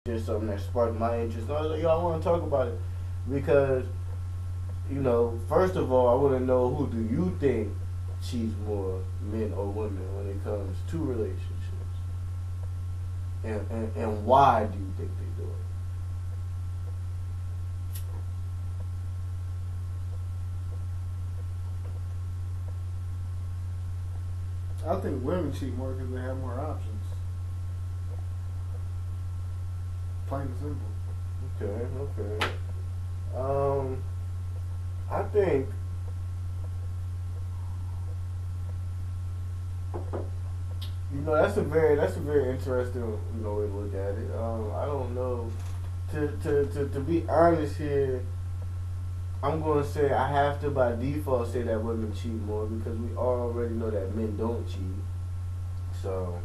just something that sparked my interest. I was like, yo, I want to talk about it because, first of all, I want to know, who do you think cheats more, men or women, when it comes to relationships, and why do you think they do I think women cheat more because they have more options. Plain and simple. it? Okay. I think that's a very interesting way to look at it. I don't know. To be honest here, I'm gonna say I have to by default say that women cheat more because we already know that men don't cheat. So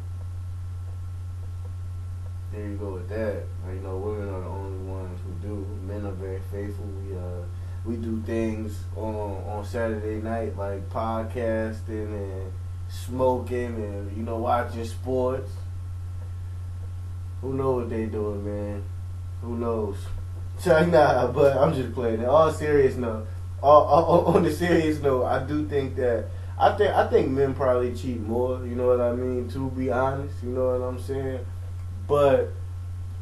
there you go with that. Women are the only ones who do. Men are very faithful. We do things on Saturday night like podcasting and smoking and watching sports. Who knows what they doing, man? Who knows? Nah, but I'm just playing. All serious note. On the serious note, I do think that I think men probably cheat more. You know what I mean? To be honest, you know what I'm saying. But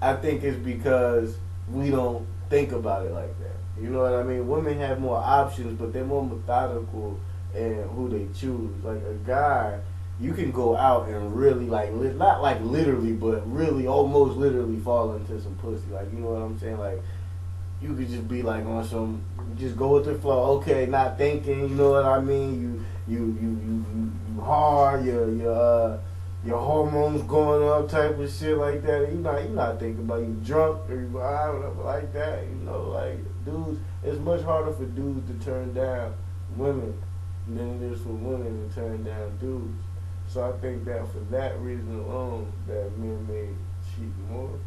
I think it's because we don't think about it like that. You know what I mean? Women have more options, but they're more methodical in who they choose. Like a guy, you can go out and really not like literally, but really almost literally fall into some pussy. Like, you know what I'm saying? Like, you could just be like on some, just go with the flow. Okay, not thinking. You know what I mean? You hard. Your hormones going up, type of shit like that. You not thinking about you drunk or you high, whatever like that. Like dudes, it's much harder for dudes to turn down women than it is for women to turn down dudes. So I think that for that reason alone, that men may cheat more.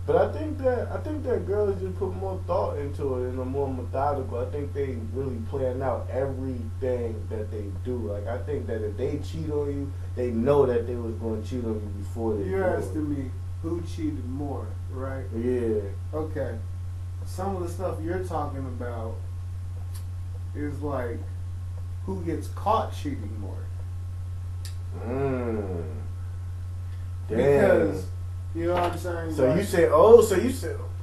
But I think that girls just put more thought into it and are more methodical. I think they really plan out everything that they do. Like, I think that if they cheat on you, they know that they was going to cheat on you before they. You're asking me who cheated more, right? Yeah. Okay. Some of the stuff you're talking about is like who gets caught cheating more. Damn. Because you know what I'm saying? So like, you said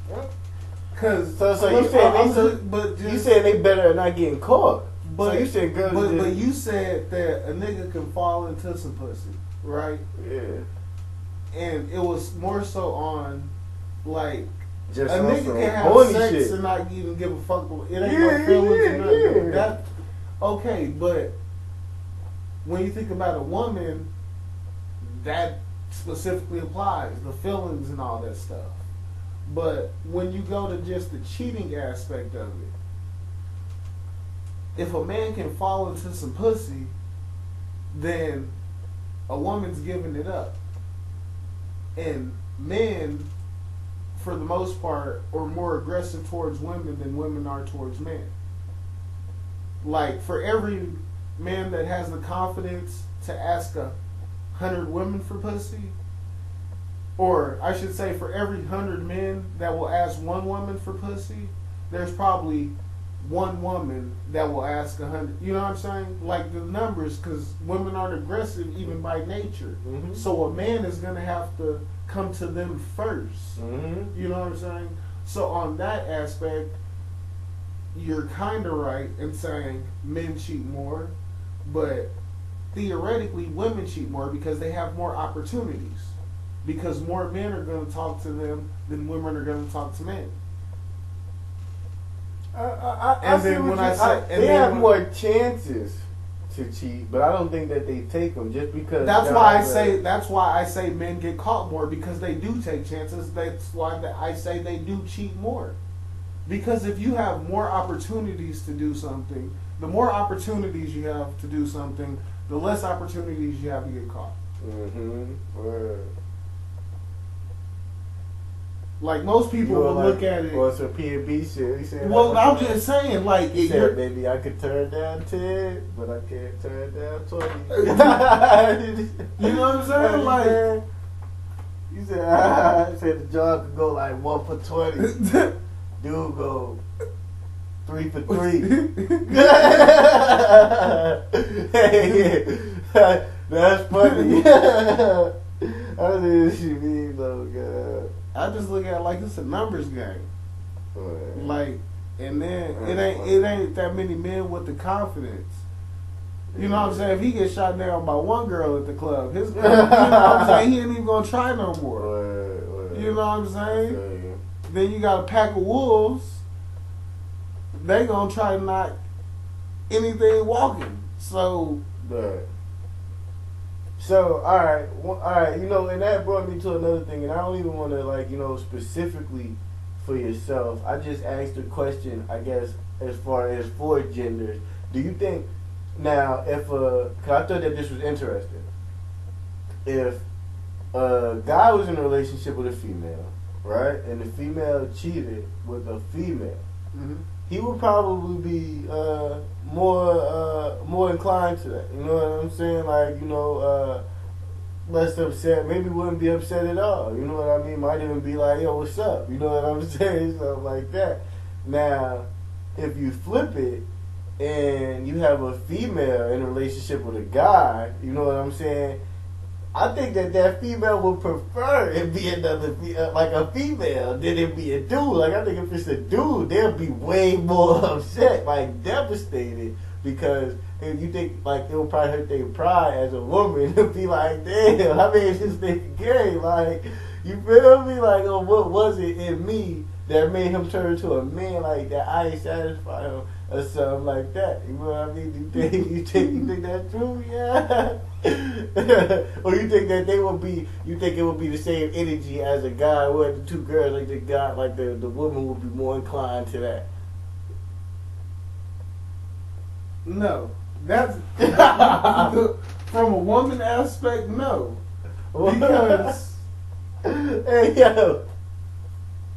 what? Because you said they better at not getting caught. But so you said girls. But you said that a nigga can fall into some pussy, right? Yeah. And it was more so on like Just a on nigga some can have horny sex shit. and not even give a fuck. It ain't no feelings or nothing. That okay, but when you think about a woman, that specifically applies the feelings and all that stuff. But when you go to just the cheating aspect of it, if a man can fall into some pussy, then a woman's giving it up. And men, for the most part, are more aggressive towards women than women are towards men. Like, for every man that has the confidence to ask 100 women for pussy, or I should say for every 100 men that will ask one woman for pussy, there's probably one woman that will ask 100. You know what I'm saying? Like the numbers, because women aren't aggressive even by nature. Mm-hmm. So a man is going to have to come to them first. Mm-hmm. You know what I'm saying? So on that aspect, you're kind of right in saying men cheat more, but theoretically women cheat more because they have more opportunities. Because more men are going to talk to them than women are going to talk to men. They have more chances to cheat, but I don't think that they take them just because. That's why I say men get caught more, because they do take chances. That's why I say they do cheat more. Because if you have more opportunities to do something, the more opportunities you have to do something, the less opportunities you have to get caught. Mm-hmm. Like most people will look at it. Or some P&B shit. He said, well, I'm just saying, like, he said, maybe I could turn down 10, but I can't turn down 20. You know what I'm saying? Like, You said, I said the jaw could go like 1 for 20. Dude go 3 for 3. Hey, that's funny. I don't know what you mean though, God. I just look at it like it's a numbers game. Right. Like, and then it ain't that many men with the confidence. You know what I'm saying? If he gets shot down by one girl at the club, his girl, you know what I'm saying? He ain't even gonna try no more. Right. You know what I'm saying? Then you got a pack of wolves. They gonna try to knock anything walking. So, right. So, all right, you know, and that brought me to another thing, and I don't even want to, like, you know, specifically for yourself. I just asked a question, I guess, as far as for genders. Do you think, now, if, cause I thought that this was interesting, if a guy was in a relationship with a female, right, and the female cheated with a female, he would probably be more inclined to that. You know what I'm saying? Like, you know, less upset. Maybe wouldn't be upset at all. You know what I mean? Might even be like, yo, what's up? You know what I'm saying? Something like that. Now, if you flip it and you have a female in a relationship with a guy, you know what I'm saying? I think that female would prefer it be another, like a female, than it be a dude. Like, I think if it's a dude, they'll be way more upset, like devastated, because if you think, like, it will probably hurt their pride as a woman to be like, damn, I made this thing gay. Like, you feel me? Like, oh, what was it in me that made him turn into a man like that? I ain't satisfied him. Or something like that. You know what I mean? You think that's true? Yeah. Or you think that you think it would be the same energy as a guy where the two girls, like the guy, like the woman would be more inclined to that? No. That's from a woman aspect, no. Because hey, yo,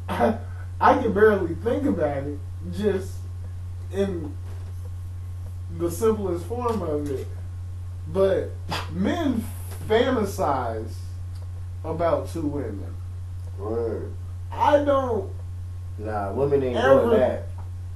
I can barely think about it. Just in the simplest form of it. But men fantasize about two women. Word. I don't. Nah, women ain't doing that.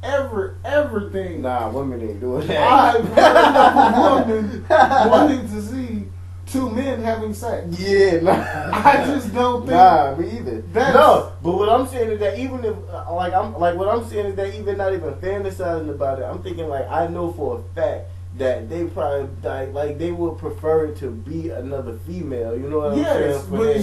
Ever think. Nah, women ain't doing that. I've heard of a woman wanting to see two men having sex. Yeah, nah. I just don't think. Nah, me either. That's, no, but what I'm saying is that even if, what I'm saying is that even not even fantasizing about it, I'm thinking, like, I know for a fact that they probably, like they would prefer it to be another female. You know what I'm saying? But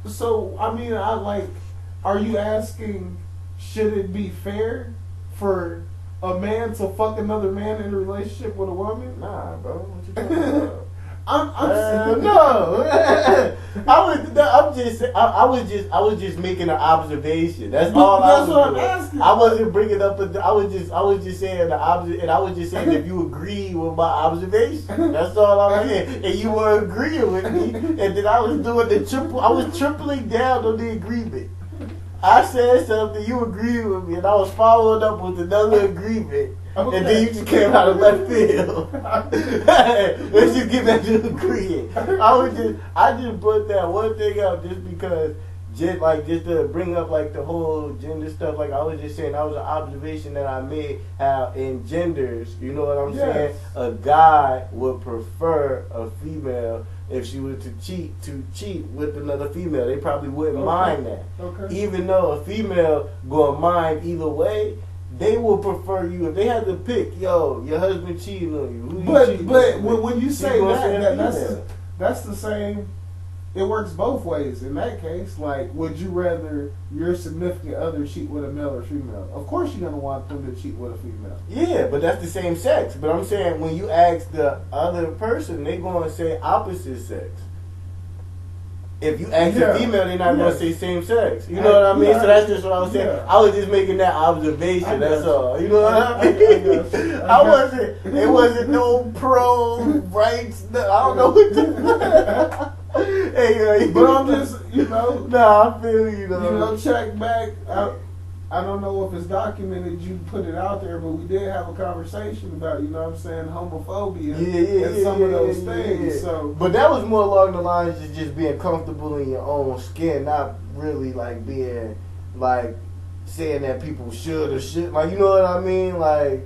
so I mean, are you asking, should it be fair for a man to fuck another man in a relationship with a woman? Nah, bro. What you talking about? No. I was just making an observation. That's all I was what doing. I'm asking. I wasn't bringing up. I was just saying the opposite, and I was just saying if you agree with my observation. That's all I'm saying. And you were agreeing with me, and then I was doing the triple. I was tripling down on the agreement. I said something, you agreed with me, and I was following up with another agreement. Okay. And then you just came out of left field. Let's just get back to agreeing. I just put that one thing out just because, just to bring up like the whole gender stuff. Like I was just saying, that was an observation that I made. How in genders, you know what I'm saying? A guy would prefer a female if she were to cheat with another female. They probably wouldn't mind that. Okay. Even though a female gonna mind either way, they will prefer you if they had to pick. Yo, your husband cheating on you. But when you say that's the same. It works both ways. In that case, like, would you rather your significant other cheat with a male or female? Of course, you're gonna want them to cheat with a female. Yeah, but that's the same sex. But I'm saying when you ask the other person, they gonna say opposite sex. If you ask a female, they're not gonna say same sex. You know what I mean? So that's just what I was saying. Yeah. I was just making that observation. That's all. You know what I mean? It wasn't no pro rights. I don't know what the. Hey, but I'm just, Nah, I feel you though. Check back. I don't know if it's documented, you put it out there, but we did have a conversation about, you know what I'm saying, homophobia and some of those things. Yeah. So, but that was more along the lines of just being comfortable in your own skin, not really like being like saying that people should or should, like, you know what I mean? Like,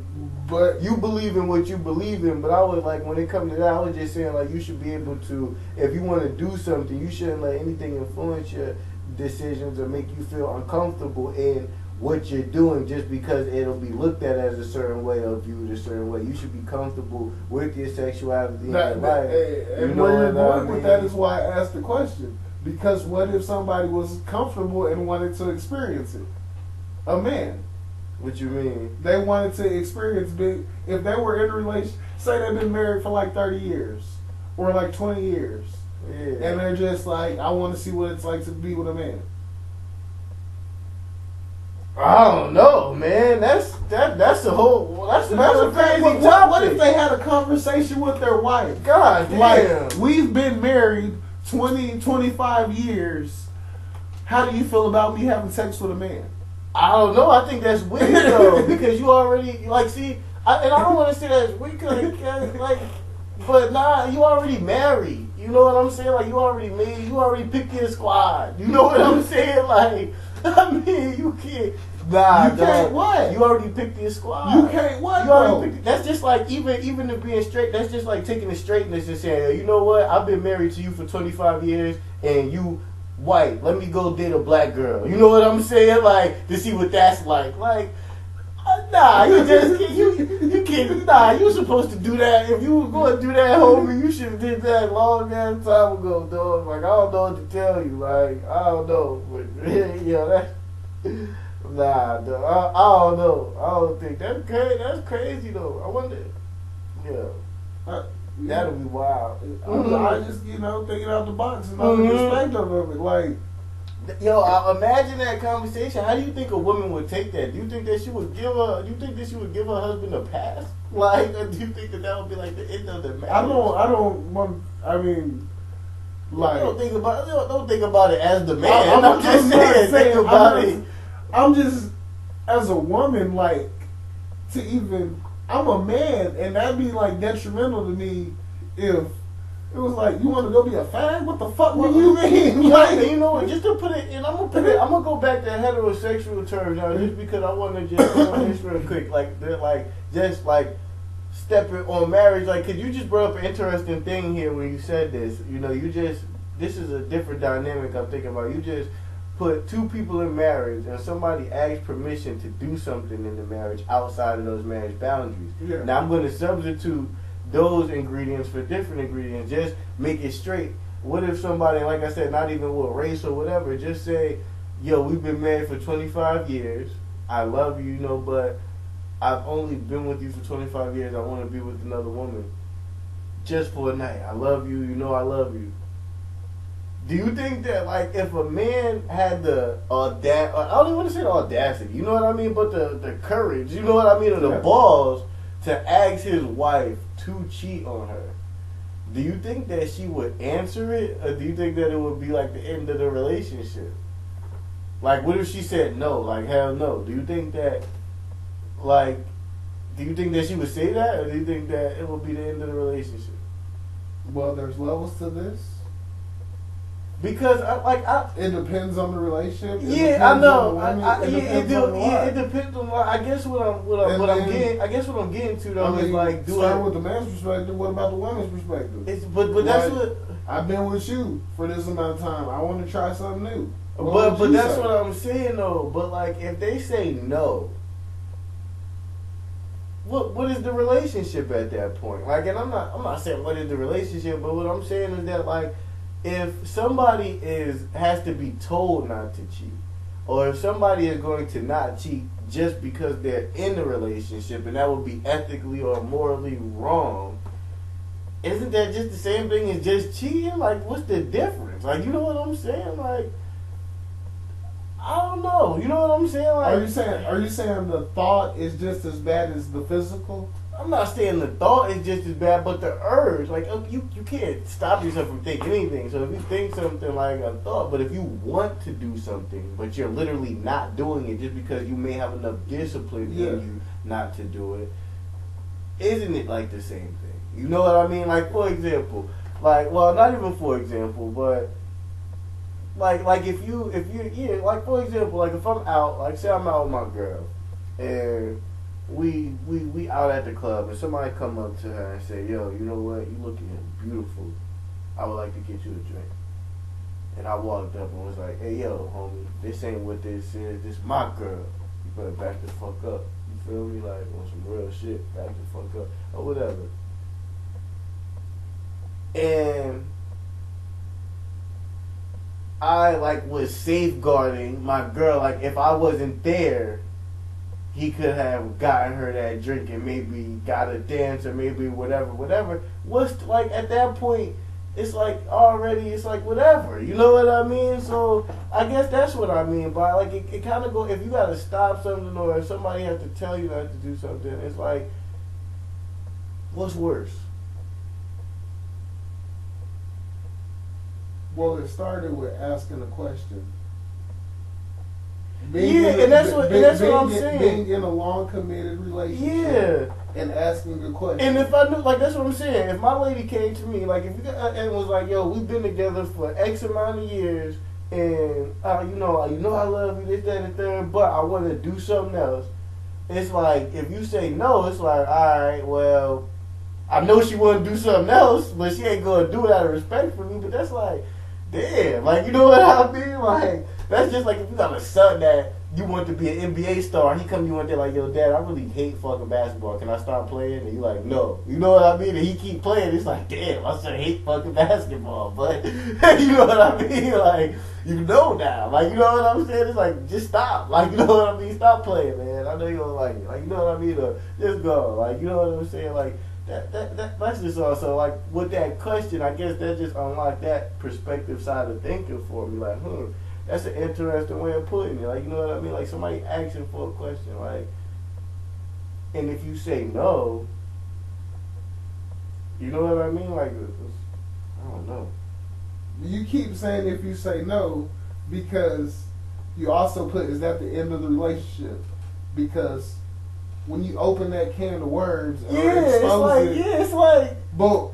but you believe in what you believe in, but I was like, when it comes to that, I was just saying like, you should be able to, if you want to do something, you shouldn't let anything influence your decisions or make you feel uncomfortable in what you're doing just because it'll be looked at as a certain way or viewed a certain way. You should be comfortable with your sexuality in your life. And where you're going with that is why I asked the question. Because what if somebody was comfortable and wanted to experience it? A man. What you mean? They wanted to experience being, if they were in a relationship, say they've been married for like 30 years or like 20 years. Yeah. And they're just like, I want to see what it's like to be with a man. I don't know, man. That's a whole. That's a crazy topic. What if they had a conversation with their wife? God damn. Like, we've been married 20, 25 years. How do you feel about me having sex with a man? I don't know. I think that's weird though, because you already like see, and I don't want to say that's weird, like, but nah, you already married. You know what I'm saying? Like, you already made, you already picked your squad. You know what I'm saying? Like, I mean, you can't. Nah, you can't what? You already picked your squad. You can't what? You already picked, that's just like even if being straight. That's just like taking the straightness and saying, you know what? I've been married to you for 25 years, and you white. Let me go date a black girl. You know what I'm saying? Like, to see what that's like. Like, nah, you just can't. You can't. Nah, you supposed to do that. If you were going to do that, homie, you should have did that long ass time ago, dog. Like, I don't know what to tell you. Like, I don't know. But yeah, that. Nah, dog. I don't know. I don't think that's crazy. That's crazy though. I wonder. Yeah. That'll be wild. I just, thinking out the box and all the perspective of it. Like, yo, imagine that conversation. How do you think a woman would take that? Do you think that she would give her husband a pass? Like, or do you think that would be like the end of the marriage? I don't want. I mean, like, don't think about it as the man. I'm just saying, think about it. I'm just, as a woman, like, to even. I'm a man, and that'd be like detrimental to me if it was like, you want to go be a fag? What the fuck do you mean? Like, you know what? Just to put it, and I'm gonna go back to heterosexual terms now, just because I want to just go on this real quick, just stepping on marriage. Like, cause you just brought up an interesting thing here when you said this. You know, this is a different dynamic I'm thinking about. You just put two people in marriage and somebody asks permission to do something in the marriage outside of those marriage boundaries. Yeah. Now I'm going to substitute those ingredients for different ingredients. Just make it straight. What if somebody, like I said, not even with race or whatever, just say, yo, we've been married for 25 years. I love you, but I've only been with you for 25 years. I want to be with another woman just for a night. I love you. I love you. Do you think that, like, if a man had the audacity, I don't even want to say the audacity, you know what I mean, but the courage, you know what I mean, or the balls to ask his wife to cheat on her, do you think that she would answer it, or do you think that it would be, like, the end of the relationship? Like, what if she said no, like, hell no? Do you think that, she would say that, or do you think that it would be the end of the relationship? Well, there's levels to this. Because it depends on the relationship. Yeah, I know. It depends on. I guess what I'm getting to though is like, start with the man's perspective. What about the woman's perspective? But that's what I've been with you for this amount of time. I want to try something new. But that's what I'm saying though. But like, if they say no, what is the relationship at that point? Like, and I'm not saying what is the relationship, but what I'm saying is that, like, if somebody has to be told not to cheat, or if somebody is going to not cheat just because they're in the relationship, and that would be ethically or morally wrong, isn't that just the same thing as just cheating? Like, what's the difference? Like, you know what I'm saying? Like, I don't know. You know what I'm saying? Like, are you saying the thought is just as bad as the physical? I'm not saying the thought is just as bad, but the urge, like you can't stop yourself from thinking anything. So if you think something like a thought, but if you want to do something, but you're literally not doing it just because you may have enough discipline in you not to do it, isn't it like the same thing? You know what I mean? Like for example, like well, not even for example, but like if you yeah, like for example, like if I'm out, like say I'm out with my girl, and we out at the club and somebody come up to her and say, yo, you know what, you looking beautiful, I would like to get you a drink. And I walked up and was like, hey yo homie, this ain't what this is, this my girl, you better back the fuck up, you feel me, like on some real shit, back the fuck up or whatever. And I like was safeguarding my girl, like if I wasn't there, he could have gotten her that drink and maybe got a dance or maybe whatever. What's like at that point? It's like already. It's like whatever. You know what I mean? So I guess that's what I mean by like it kind of go. If you gotta stop something or if somebody has to tell you not to do something, it's like what's worse? Well, it started with asking a question. And that's what I'm saying. Being in a long committed relationship, and asking a question. And if I knew, like that's what I'm saying. If my lady came to me, like if you and was like, "Yo, we've been together for X amount of years, and you know I love you, this, that, and the third, but I want to do something else." It's like if you say no, it's like, all right, well, I know she want to do something else, but she ain't gonna do it out of respect for me. But that's like, damn, like you know what I mean, like. That's just like if you got a son that you want to be an NBA star, he come to you one day like, yo, dad, I really hate fucking basketball. Can I start playing? And you like, no. You know what I mean? And he keep playing. It's like, damn, I should hate fucking basketball. But you know what I mean? Like, you know now. Like, you know what I'm saying? It's like, just stop. Like, you know what I mean? Stop playing, man. I know you don't like it. Like, you know what I mean? Or just go. Like, you know what I'm saying? Like, that's just also, like, with that question, I guess that just unlocked that perspective side of thinking for me. Like, that's an interesting way of putting it. Like, you know what I mean? Like, somebody asking for a question, like, and if you say no, you know what I mean? Like, I don't know. You keep saying if you say no, because you also put, is that the end of the relationship? Because when you open that can of worms, it's like, but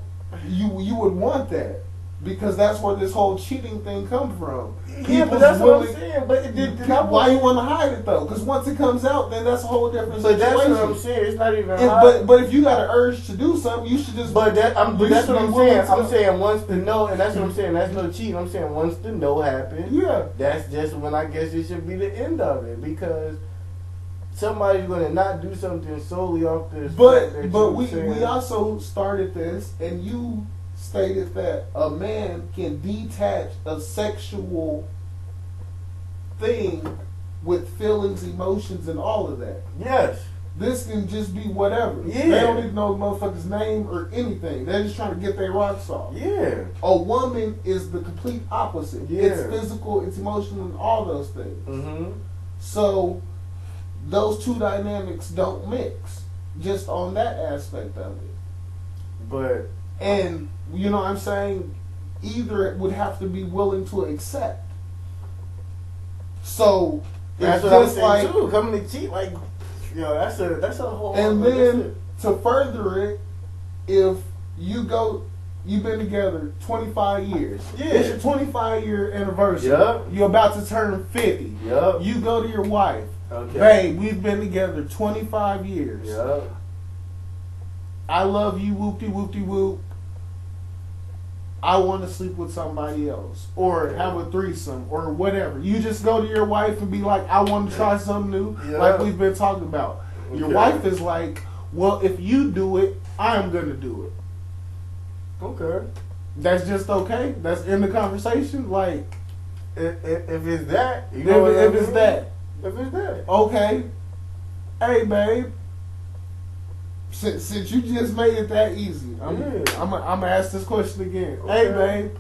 you would want that. Because that's where this whole cheating thing comes from. Yeah, but that's what I'm saying. But why you want to hide it though? Because once it comes out, then that's a whole different situation. But that's what I'm saying. It's not even. But if you got an urge to do something, you should just. But that's what I'm saying. I'm saying once the no, and that's what I'm saying. That's no cheating. I'm saying once the no happens, that's just when I guess it should be the end of it, because somebody's gonna not do something solely off this. But we also started this, and you stated that a man can detach a sexual thing with feelings, emotions, and all of that. Yes. This can just be whatever. Yeah. They don't even know the motherfucker's name or anything. They're just trying to get their rocks off. Yeah. A woman is the complete opposite. Yeah. It's physical, it's emotional, and all those things. Mm-hmm. So those two dynamics don't mix just on that aspect of it. And you know what I'm saying? Either it would have to be willing to accept. So that's what I'm saying too. Coming to cheat, like, yo, that's a whole. And then to further it, if you've been together 25 years. Yeah. It's your 25-year anniversary. Yep. You're about to turn 50. Yep. You go to your wife. Okay. Babe, we've been together 25 years. Yep. I love you, whoop-de-whoop-de-whoop. I want to sleep with somebody else. Or have a threesome or whatever. You just go to your wife and be like, I want to try something new, like we've been talking about. Okay. Your wife is like, well, if you do it, I'm going to do it. Okay. That's just okay? That's in the conversation? Like, if it's that, you know if it's that. If it's that. Okay. Hey, babe. Since you just made it that easy, I'm gonna ask this question again. Okay. Hey, babe.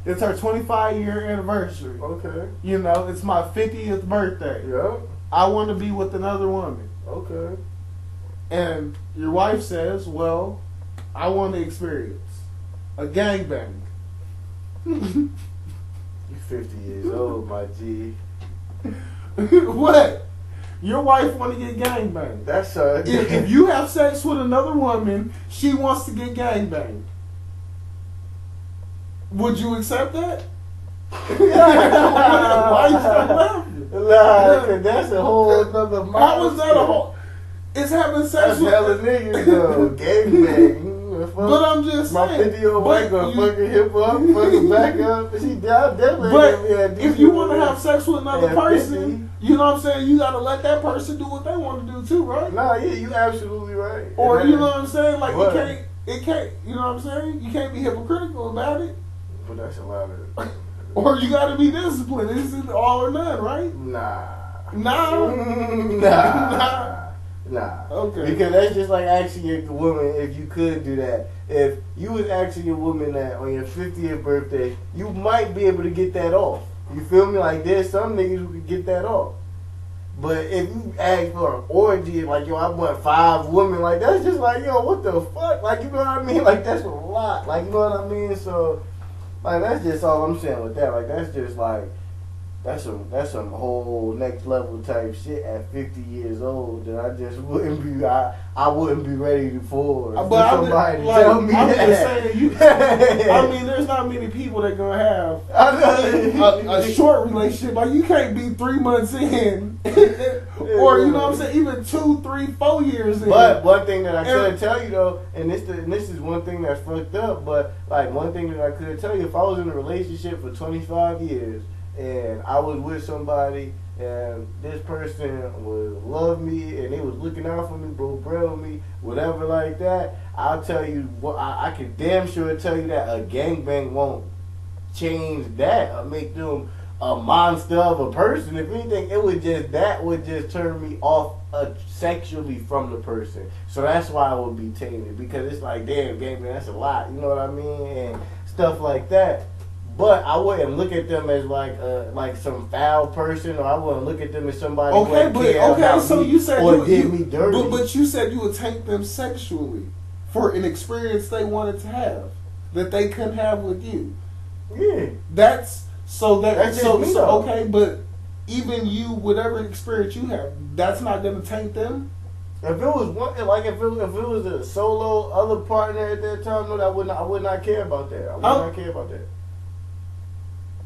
It's our 25-year anniversary. Okay. You know, it's my 50th birthday. Yep. I want to be with another woman. Okay. And your wife says, well, I want to experience a gangbang. You 50 years old, my G. What? Your wife want to get gangbanged. That's If you have sex with another woman, she wants to get gangbanged. Would you accept that? Why you start laughing? Nah, 'cause that's a whole other mindset. How is that a whole? It's having sex That's with hella niggas though. Gangbang. But I'm just my saying. 50-year-old wife gonna fucking hip up, fucking back up. She definitely. But if you want to have sex with another at person, 50. you know what I'm saying? You got to let that person do what they want to do too, right? Nah, yeah, you absolutely right. Or And you know what I'm saying? Like But- it can't. You know what I'm saying? You can't be hypocritical about it. But that's a lot of. Or you got to be disciplined. It's either all or none, right? Nah. Nah. Nah. Okay. Because that's just like asking a woman if you could do that. If you was asking a woman that on your 50th birthday, you might be able to get that off. You feel me? Like there's some niggas who can get that off. But if you ask for an orgy, like, yo, I want 5 women, like, that's just like, yo, what the fuck? Like, you know what I mean? Like, that's a lot. Like, you know what I mean? So, like, that's just all I'm saying with that. Like, that's just like, that's some whole next level type shit at 50 years old that I just wouldn't be, I wouldn't be ready for somebody to tell me I'm that. just saying, I mean, there's not many people that gonna have a short relationship. Like, you can't be 3 months in, or you know what I'm saying, even 2, 3, 4 years in. But one thing that I could tell you though, and this is one thing that's fucked up, but like one thing that I could tell you, if I was in a relationship for 25 years and I was with somebody and this person would love me and they was looking out for me, broke bread with me, whatever like that, I'll tell you what, I can damn sure tell you that a gangbang won't change that or make them a monster of a person. If anything, that would just turn me off sexually from the person. So that's why I would be tainted, because it's like, damn, gangbang, that's a lot. You know what I mean? And stuff like that. But I wouldn't look at them as like some foul person, or I wouldn't look at them as somebody who so you said did me dirty. But you said you would taint them sexually for an experience they wanted to have that they couldn't have with you. Yeah, that's just me, though. Okay, but even you, whatever experience you have, that's not gonna taint them. If it was one, like if it was a solo other partner at that time, no, I would not care about that. I would not care about that.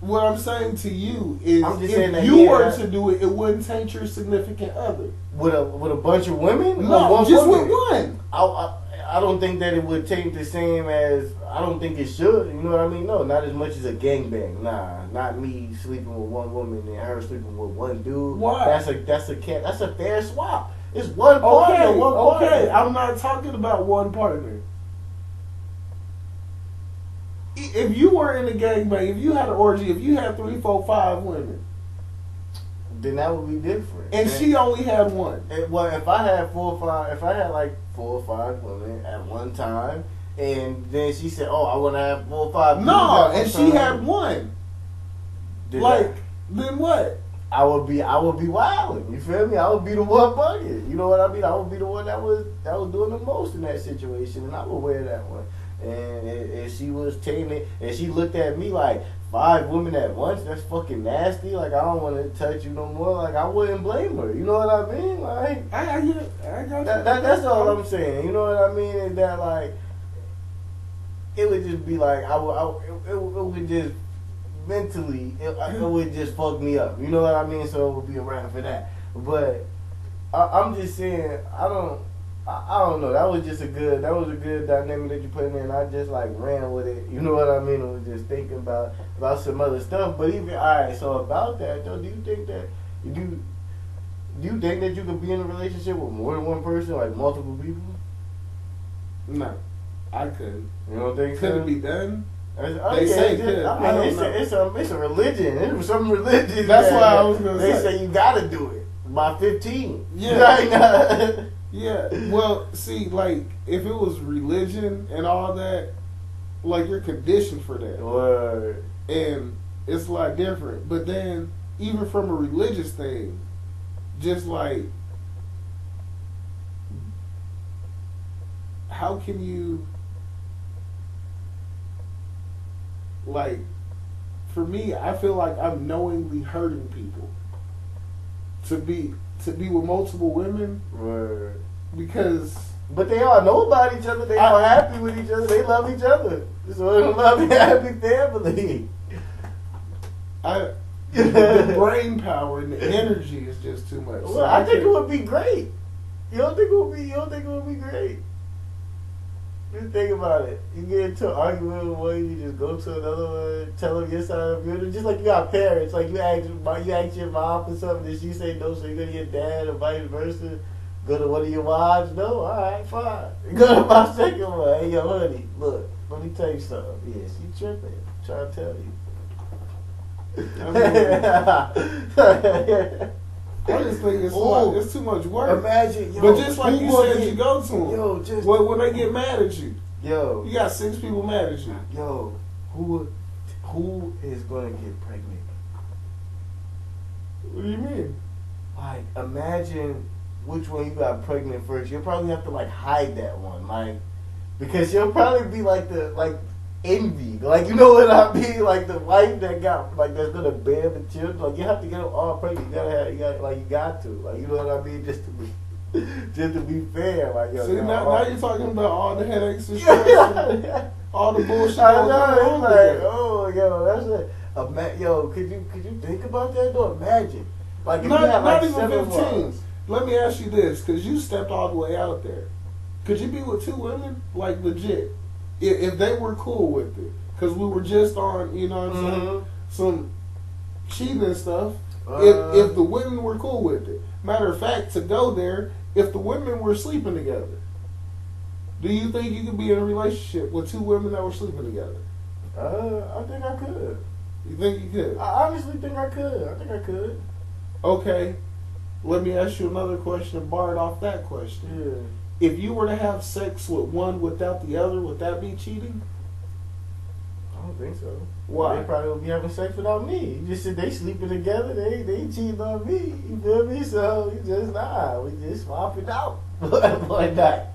What I'm saying to you is, if you were to do it, it wouldn't taint your significant other. With a bunch of women? No, just with one. I don't think that it would taint the same as, I don't think it should. You know what I mean? No, not as much as a gangbang. Nah, not me sleeping with one woman and her sleeping with one dude. Why? That's a fair swap. It's one partner. Okay, I'm not talking about one partner. If you were in a gangbang, if you had an orgy, if you had 3, 4, 5 women, then that would be different. And she only had one. Well, if I had 4 or 5 women at one time, and then she said, "Oh, I want to have 4 or 5." No, and she had one. Then what? I would be wilding. You feel me? I would be the one bugging. You know what I mean? I would be the one that was doing the most in that situation, and I would wear that one. And she was tainted, and she looked at me like, 5 women at once? That's fucking nasty. Like, I don't want to touch you no more. Like, I wouldn't blame her. You know what I mean? Like, I get it. I got you. That's all I'm saying. You know what I mean? And that, like, it would just be like, it would just mentally, it would just fuck me up. You know what I mean? So it would be around for that. But I'm just saying, I don't know. That was a good dynamic that you put in there, and I just like ran with it. You know what I mean? I was just thinking about some other stuff. But even alright, so about that though, do you think that you could be in a relationship with more than one person, like multiple people? No, I couldn't. You don't think could so? it be done? They say it's a religion. It's some religion. That's why I was gonna say. They say you gotta do it by 15. Yeah. Yeah, well, see, like, if it was religion and all that, like, you're conditioned for that. Word. And it's a lot different. But then, even from a religious thing, just like, how can you, like, for me, I feel like I'm knowingly hurting people to be with multiple women. Word. Because But they all know about each other. They all happy with each other. They love each other. So it's a loving, happy family. the brain power and the energy is just too much. Well, I think it would be great. You don't think it would be great? Just think about it. You get into an argument with one, you just go to another one, tell them your side of the business. Just like you got parents, like you ask your mom for something, did she say no? So you go to your dad, or vice versa. Go to one of your wives. No, all right, fine. Go to my second one. Hey, yo, honey, look, let me tell you something. Yeah, she tripping. I'm trying to tell you. I just think it's too much work. Imagine, but just like you said, you go to them. Yo, just when they get mad at you. Yo, you got 6 people mad at you. Yo, who is gonna get pregnant? What do you mean? Like, imagine which one you got pregnant first. You'll probably have to like hide that one, like, because you'll probably be like envy, like, you know what I mean, like the wife that got like that's gonna bear the children. Like, you have to get them all pregnant. You got to, like, you know what I mean, just to be fair, like, yo. See, now you're talking about all the headaches and stress, all the bullshit. I know, it's like, oh, yo, that's it. Yo, could you think about that? Though, imagine, like, if you had like not 7 even 15. wives. Let me ask you this, because you stepped all the way out there. Could you be with 2 women, like, legit, if they were cool with it? Because we were just on, you know what I'm saying, some cheating stuff. If the women were cool with it. Matter of fact, to go there, if the women were sleeping together, do you think you could be in a relationship with 2 women that were sleeping together? I think I could. You think you could? I honestly think I could. I think I could. Okay. Let me ask you another question, borrowed off that question. Yeah. If you were to have sex with one without the other, would that be cheating? I don't think so. Why? They probably would be having sex without me. You just said they sleeping together. They cheating on me. You feel me? So you just we just swap it out one night.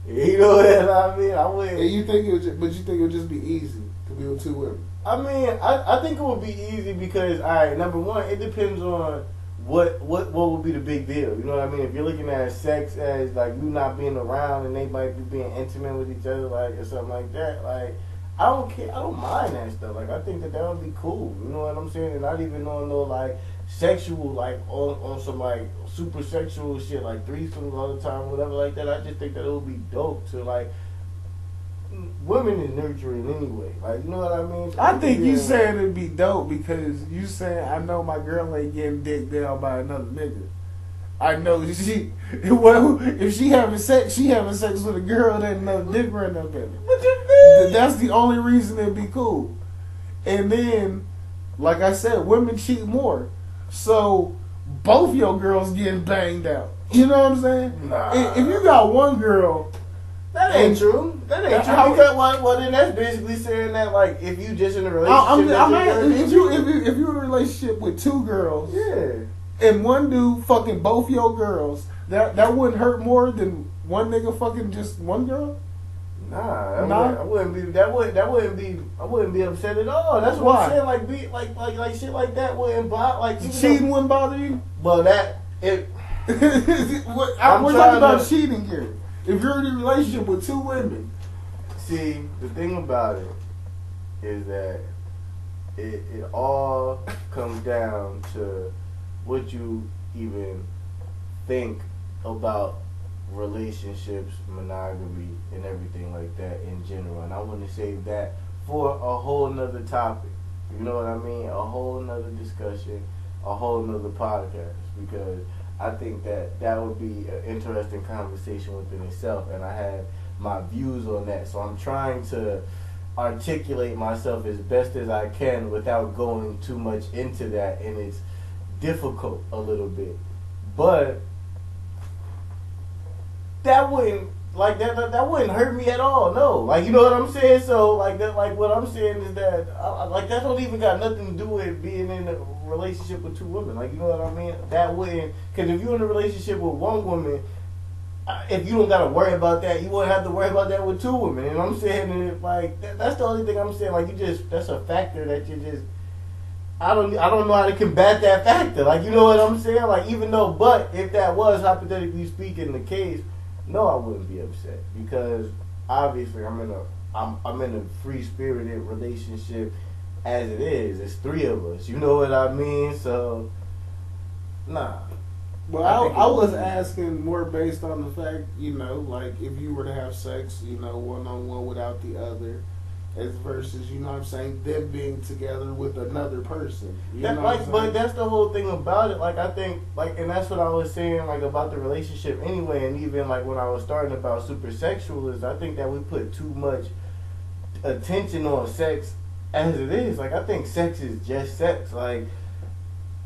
You know what I mean? I wouldn't. And you think it would just be easy to be with 2 women? I mean, I think it would be easy because, all right, number one, it depends on what would be the big deal. You know what I mean? If you're looking at sex as like you not being around and they might be being intimate with each other, like, or something like that, like, I don't care. I don't mind that stuff. Like, I think that would be cool. You know what I'm saying? And not even on no like sexual, like on some like super sexual shit, like threesomes all the time, whatever like that. I just think that it would be dope to like. Women is nurturing anyway. Like, you know what I mean? So I think you saying it'd be dope because you saying I know my girl ain't getting dicked down by another nigga. I know if she having sex with a girl that no dick running up in it. What you mean? That's the only reason it'd be cool. And then, like I said, women cheat more. So both your girls getting banged out. You know what I'm saying? Nah. If you got one girl. That ain't true. That ain't true. Because well, then that's basically saying that like if you just in a relationship, if you're in a relationship with 2 girls, yeah, and one dude fucking both your girls, that wouldn't hurt more than one nigga fucking just one girl. Nah, I wouldn't be upset at all. That's what I'm saying. Like like shit like that wouldn't bother. Like cheating wouldn't bother you. Well, that it. We're talking about cheating here. If you're in a relationship with 2 women. See, the thing about it is that it all comes down to what you even think about relationships, monogamy, and everything like that in general. And I want to save that for a whole nother topic. You know what I mean? A whole nother discussion, a whole nother podcast. Because I think that would be an interesting conversation within itself, and I have my views on that. So I'm trying to articulate myself as best as I can without going too much into that, and it's difficult a little bit. But that wouldn't that wouldn't hurt me at all. No, like, you know what I'm saying. So like that, like what I'm saying is that like that don't even got nothing to do with being in a relationship with 2 women. Like, you know what I mean. That wouldn't, because if you're in a relationship with one woman, if you don't gotta worry about that, you won't have to worry about that with two women. And I'm saying, and like that's the only thing I'm saying. Like that's a factor that you just. I don't know how to combat that factor. Like, you know what I'm saying? Like, even though, but if that was hypothetically speaking the case, no, I wouldn't be upset because obviously I'm in a free spirited relationship as it is. It's three of us. You know what I mean? So, nah. Well, I was asking more based on the fact, like if you were to have sex, one-on-one without the other, as versus, you know what I'm saying, them being together with another person. But that's the whole thing about it. Like, I think, like, and that's what I was saying, like, about the relationship anyway, and even, like, when I was starting about super sexual is I think that we put too much attention on sex as it is. Like, I think sex is just sex. Like,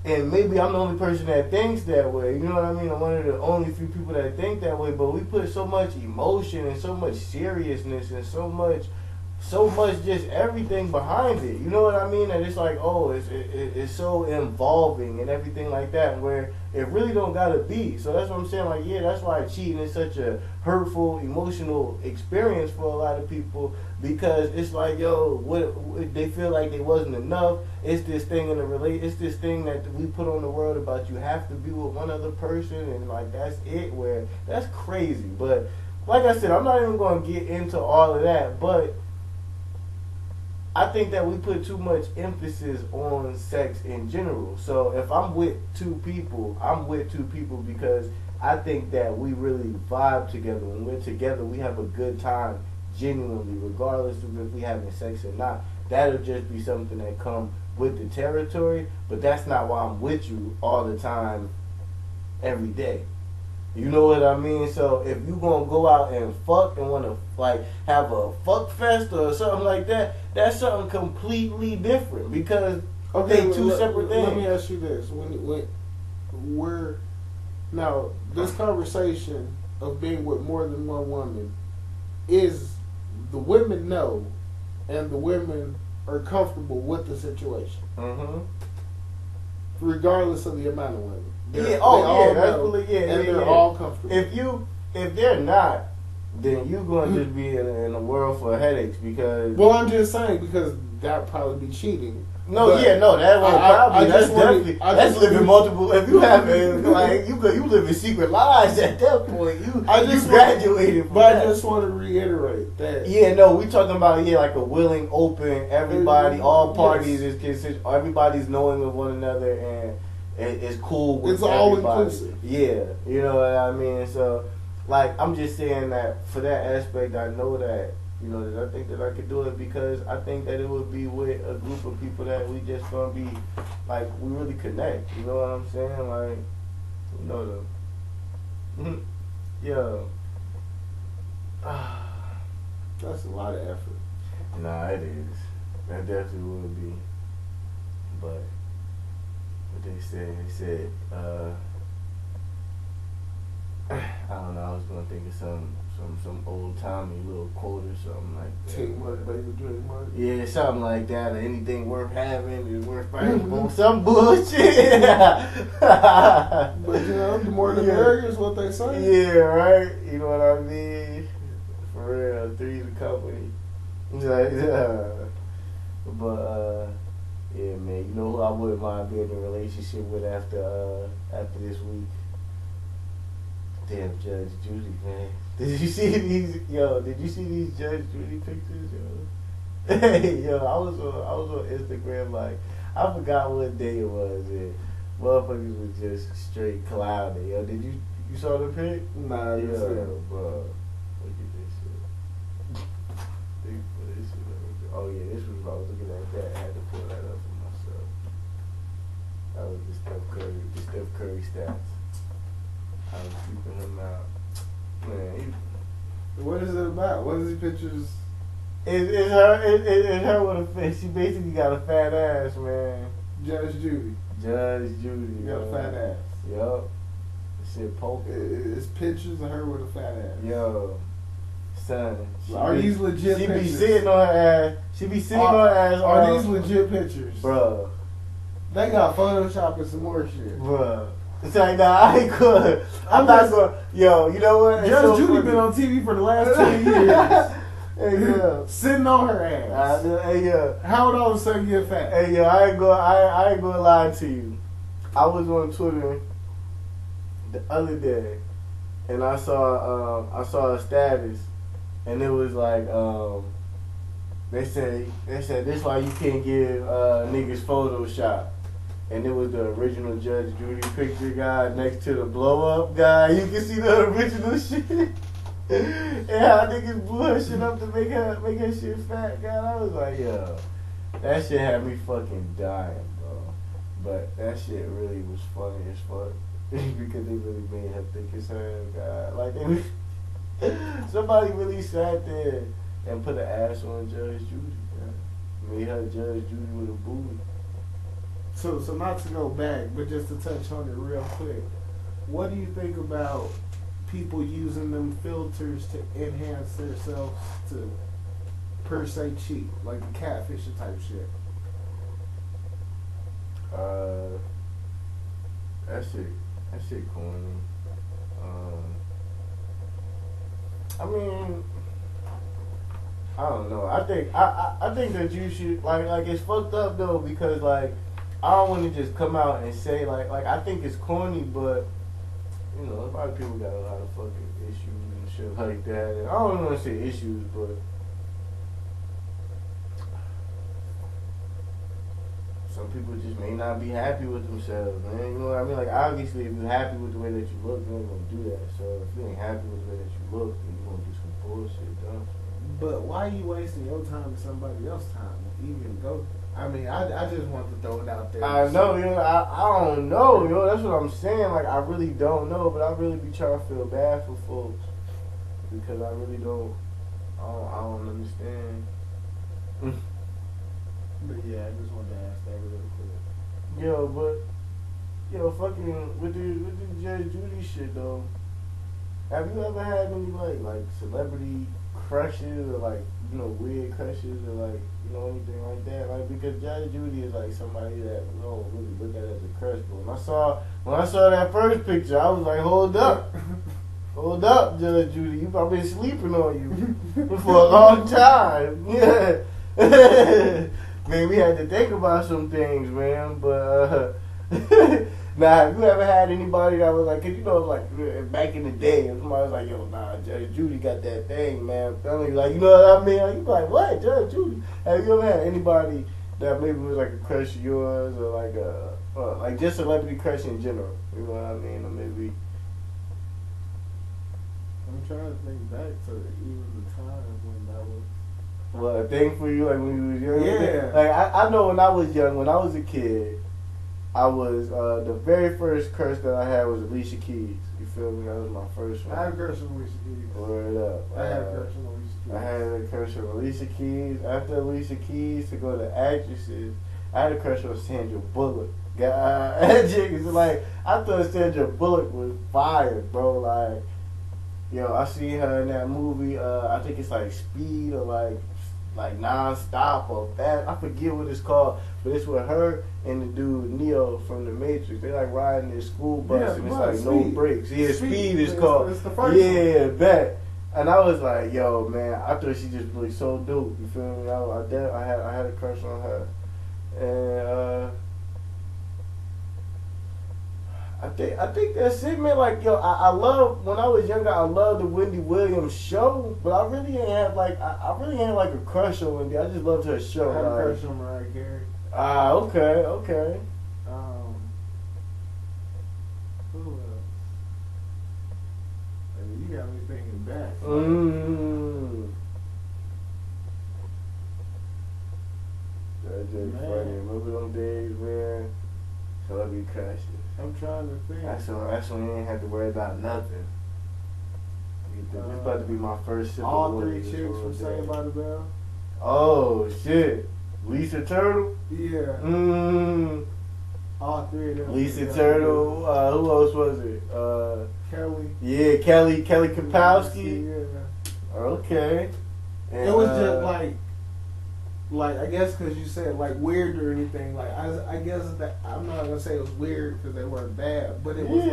and maybe I'm the only person that thinks that way. You know what I mean? I'm one of the only few people that think that way, but we put so much emotion and so much seriousness and so much just everything behind it. You know what I mean? And it's like, oh, it's so involving and everything like that, where it really don't gotta be. So that's what I'm saying. Like, yeah, that's why cheating is such a hurtful, emotional experience for a lot of people, because it's like, yo, what they feel like it wasn't enough. It's this thing it's this thing that we put on the world about you have to be with one other person, and like that's it. Where that's crazy. But like I said, I'm not even gonna get into all of that, but I think that we put too much emphasis on sex in general. So if I'm with two people, I'm with two people because I think that we really vibe together. When we're together, we have a good time, genuinely, regardless of if we having sex or not. That'll just be something that come with the territory, but that's not why I'm with you all the time, every day. You know what I mean? So if you gonna go out and fuck and wanna like have a fuck fest or something like that, that's something completely different because they two separate things. Let me ask you this: when we're now this conversation of being with more than one woman, is the women know, and the women are comfortable with the situation, regardless of the amount of women. They're all comfortable. If they're not, then you're gonna just be in a world for headaches because. Well, I'm just saying because that'd probably be cheating. That won't probably. That's living multiple. If you have like you live in secret lives at that point. You graduated. But I just want to reiterate that. Yeah, no, we talking about like a willing, open, everybody, all parties is considered. Everybody's knowing of one another and. It's cool with it's all everybody. Inclusive. Yeah, you know what I mean? So, like, I'm just saying that for that aspect, I know that, that I think that I could do it because I think that it would be with a group of people that we just gonna be, like, we really connect. You know what I'm saying? Like, yeah. That's a lot of effort. Nah, it is. That definitely would be. But. They said, I don't know, I was gonna think of some old timey little quote or something like that. Take money, baby, drink money. Yeah, something like that. Or anything worth having is worth fighting for. Some bullshit. But the more the merrier is what they say. Yeah, right. You know what I mean? For real, three's the company. But yeah, man. You know who I wouldn't mind being in a relationship with after this week? Damn, Judge Judy, man. Did you see these? Did you see these Judge Judy pictures, yo? Hey, I was on Instagram. Like, I forgot what day it was. And motherfuckers was just straight clouded. Yo, you saw the pic? Nah, yeah, bro. Look at this shit. Oh yeah, this was I was looking at that. I had to pull that up for myself. That was the Steph Curry stats. I was keeping him out. Man, what is it about? What is these pictures? It's her with a face. She basically got a fat ass, man. Judge Judy. Judge Judy. Got a fat ass. Yup. Shit poking. It's pictures of her with a fat ass. Yo. Son, are these legit she pictures? She be sitting on her ass. She be sitting on her ass. Are these legit pictures? Bruh. They got Photoshop and some more shit. Bruh. It's like, nah, I ain't good. I'm not going. Yo, you know what? Judge Judy been on TV for the last 20 years. Hey, yeah. Sitting on her ass. Hey, yeah. How would all of a sudden get fat? Hey, yo, I ain't gonna lie to you. I was on Twitter the other day, and I saw a status, and it was like, they said this why you can't give niggas Photoshop. And it was the original Judge Judy picture guy next to the blow up guy. You can see the original shit. And how niggas blew her shit up to make her shit fat. God, I was like, yo, that shit had me fucking dying, bro. But that shit really was funny as fuck. Because they really made her thick as hell, God. Like, somebody really sat there and put an ass on Judge Judy, God. Made her Judge Judy with a booty. So not to go back, but just to touch on it real quick. What do you think about people using them filters to enhance themselves to per se cheat, like the catfishing type shit? That shit corny. I mean, I don't know. I think that you should like it's fucked up though, because like I don't want to just come out and say like I think it's corny, but you know, a lot of people got a lot of fucking issues and shit like that. And I don't want to say issues, but some people just may not be happy with themselves, man. You know what I mean? Like, obviously, if you're happy with the way that you look, you ain't gonna do that. So if you ain't happy with the way that you look, then you're gonna do some bullshit, though. But why are you wasting your time and somebody else's time? Even go. I mean, I just want to throw it out there. I know, you know. I don't know, yo. That's what I'm saying. Like, I really don't know, but I really be trying to feel bad for folks because I really don't. I don't understand. But yeah, I just wanted to ask that real quick. Yo, fucking with the Judge Judy shit though. Have you ever had any like celebrity crushes or like, you know, weird crushes or like, you know, anything like that? Like, because Judge Judy is like somebody that we don't really look at as a crush. But when I saw that first picture, I was like, hold up. Hold up, Judge Judy. I've been sleeping on you for a long time. Yeah. Man, we had to think about some things, man. But now, have you ever had anybody that was like, cause you know, like back in the day, somebody was like, yo, nah, Judge Judy got that thing, man. Family, like, you know what I mean? Like, you be like, what, Judge Judy? Have you ever had anybody that maybe was like a crush of yours, or like just celebrity crush in general? You know what I mean? Or maybe. I'm trying to think back to even the time when that was. Well, a thing for you, like when you was young? Yeah. Like, I know when I was young, when I was a kid, I was, the very first crush that I had was Alicia Keys. You feel me? That was my first one. I had a crush on Alicia Keys. Word up. I had a crush on Alicia Keys. I had a crush on Alicia Keys. After Alicia Keys, to go to actresses, I had a crush on Sandra Bullock. God, like, I thought Sandra Bullock was fire, bro. Like, yo, I seen her in that movie, I think it's like Speed or like Non-Stop or Fast. I forget what it's called, but it's with her and the dude Neo from The Matrix. They like riding this school bus and it's like Speed. no brakes. Yeah, Speed is called. It's the first one. Bet. And I was like, yo, man, I thought she just really so dope. You feel me? I had a crush on her, and I think that's it, man. Like, yo, I love, when I was younger, I loved the Wendy Williams show, but I really ain't have like a crush on Wendy. I just loved her show. I had a crush on Mariah Carey. Ah, okay. Who else? I mean, you got me thinking back. That's just funny. Remember them days, man? Celebrity crushes. I'm trying to think. That's when you ain't have to worry about nothing. This about to be my first sip all of water. three chicks from Saved by the Bell. Oh shit, Lisa Turtle. Yeah. All three of them. Lisa Turtle. Who else was it? Kelly. Yeah, Kelly Kapowski. Yeah. Okay. And, it was just like like I guess because you said like weird or anything, like I guess that I'm not gonna say it was weird because they weren't bad, but it was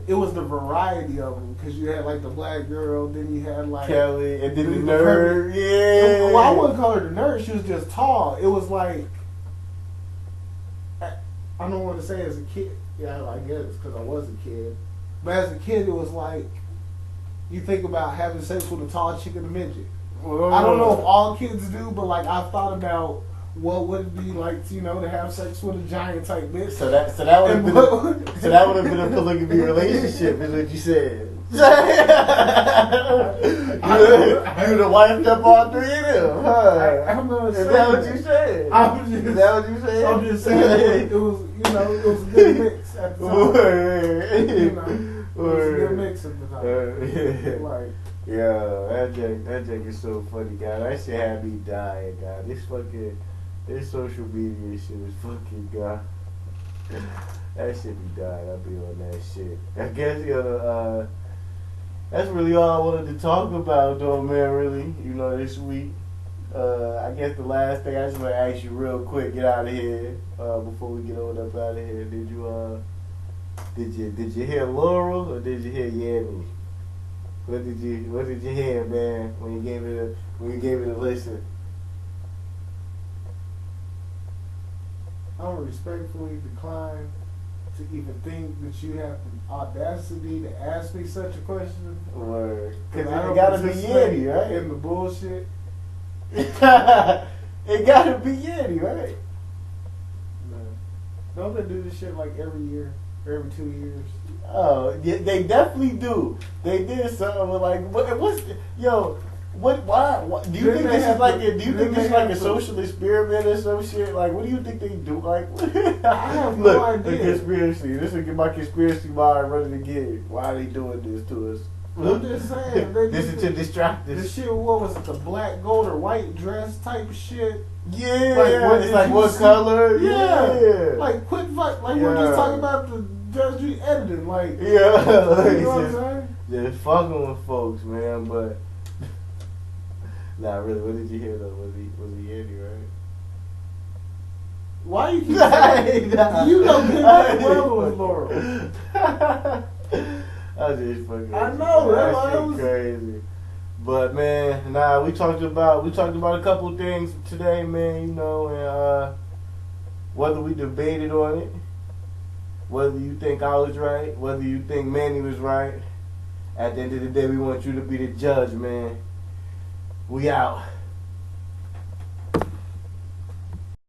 it was the variety of them because you had like the black girl, then you had like Kelly, and then the nerd. Yeah. Well, I wouldn't call her the nerd. She was just tall. It was like I don't want to say as a kid. Yeah, I guess because I was a kid, but as a kid, it was like you think about having sex with a tall chick and a midget. I don't know if all kids do, but like I've thought about what would it be like, you know, to have sex with a giant type bitch. So that would have been a polygamy relationship, is what you said. You would have wiped up all three of them, huh? I'm not Is that what you said? Is that what you said? I'm just saying it was, you know, it was a good mix at the time. You know, it was a good mix at the time. Like. Yeah, that Jack is so funny, guy. That shit had me dying, guy. This social media shit is fucking god. That shit be dying. I be on that shit. I guess that's really all I wanted to talk about, though, man. Really, you know, this week. I guess the last thing I just want to ask you real quick, get out of here before we get on up out of here. Did you hear Laurel or did you hear Yanni? What did you hear, man, when you gave it a listen? I would respectfully decline to even think that you have the audacity to ask me such a question. Word. Because I it gotta be Yeti, right? In the bullshit. It gotta be Yeti, right? Man. Don't they do this shit like every year? Or every 2 years? Oh, yeah, they definitely do. They did something with like, why do you think this is like a social experiment or some shit? Like, what do you think they do? Like, I have no idea. A conspiracy. This is my conspiracy mind running again. Why are they doing this to us? I'm just saying. This is to distract us. The shit, what was it? The black, gold, or white dress type of shit? Yeah. It's like what color? Yeah. Like, quit fight. Like, we're just talking about the Judge Judy editing. Like, yeah. You know what I'm saying? Just fucking with folks, man. But, nah, really, what did you hear, though? Was he Yeti, right? Why you keep saying that? You know good well it was Laurel. I just fucking. I know that shit crazy. But man, we talked about a couple of things today, man. You know, and whether we debated on it, whether you think I was right, whether you think Manny was right. At the end of the day, we want you to be the judge, man. We out.